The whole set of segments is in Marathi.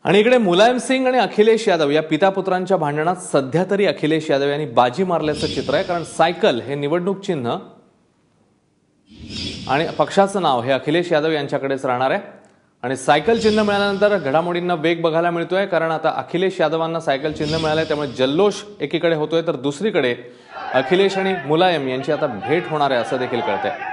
आणि इकडे मुलायम सिंग आणि अखिलेश यादव या पितापुत्रांच्या भांडणात सध्या तरी अखिलेश यादव यांनी बाजी मारल्याचं चित्र आहे। कारण सायकल हे निवडणूक चिन्ह आणि पक्षाचं नाव हे अखिलेश यादव यांच्याकडेच राहणार आहे। आणि सायकल चिन्ह मिळाल्यानंतर घडामोडींना वेग बघायला मिळतोय, कारण आता अखिलेश यादवांना सायकल चिन्ह मिळालंय, त्यामुळे जल्लोष एकीकडे होतोय तर दुसरीकडे अखिलेश आणि मुलायम यांची आता भेट होणार आहे असं देखील कळतंय।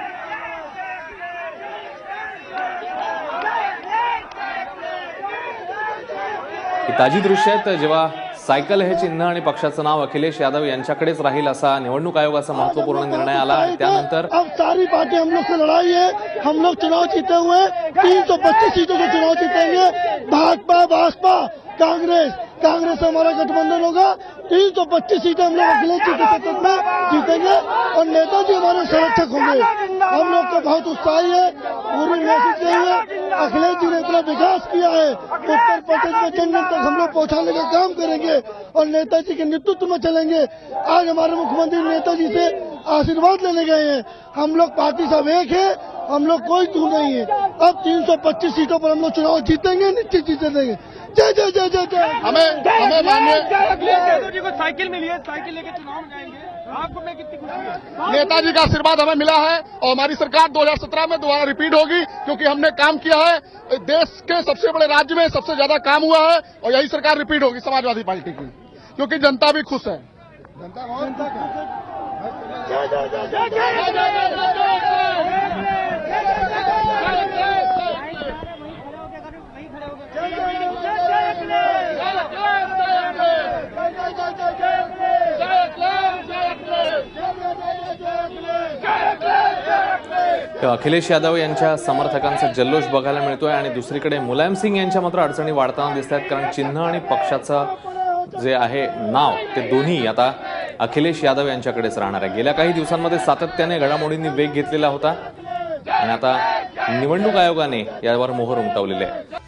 ताजी दृश्य आहेत जेव्हा सायकल हे चिन्ह आणि पक्षाचं नाव अखिलेश यादव यांच्याकडेच राहील असा निवडणूक आयोगाचा महत्वपूर्ण निर्णय आला। त्यानंतर अब सारी पार्टी हम लोग से लड़ाई है, हम लोग चुनाव जीते हुए 325 सीटों से चुनाव जीतेंगे। भाजपा बसपा कांग्रेस से हमारा गठबंधन होगा। 325 सीटें हम लोग अखिलेश जी के सतत में जीतेंगे और नेताजी हमारे संरक्षक होंगे। हम लोग का बहुत उत्साही है। पूरी मैसेज यही है, अखिलेश जी ने इतना विकास किया है, उत्तर प्रदेश में जन जन तक हम लोग पहुंचाने का काम करेंगे और नेताजी के नेतृत्व में चलेंगे। आज हमारे मुख्यमंत्री नेताजी से आशीर्वाद लेने गए हैं। हम लोग पार्टी सब एक है, हम लोग कोई दूर नहीं है। अब 325 सीटों पर हम लोग चुनाव जीतेंगे, निश्चित जीतेंगे। जय जय जय जय जय। हमें माननीय अखिलेश यादव जी को साइकिल मिली है, साइकिल लेके चुनाव में जाएंगे। आपको मैं कितनी खुशी है। नेताजी का आशीर्वाद हमें मिला है और हमारी सरकार 2017 में दोबारा रिपीट होगी, क्योंकि हमने काम किया है। देश के सबसे बड़े राज्य में सबसे ज्यादा काम हुआ है और यही सरकार रिपीट होगी समाजवादी पार्टी की, क्योंकि जनता भी खुश है। अखिलेश यादव यांच्या समर्थकांचा जल्लोष बघायला मिळतोय आणि दुसरीकडे मुलायम सिंग यांच्या मात्र अडचणी वाढताना दिसत आहेत, कारण चिन्ह आणि पक्षाचं जे आहे नाव ते दोन्ही आता अखिलेश यादव यांच्याकडेच राहणार आहे। गेल्या काही दिवसांमध्ये सातत्याने घडामोडींनी वेग घेतलेला होता आणि आता निवडणूक आयोगाने यावर मोहर उमटवलेली आहे।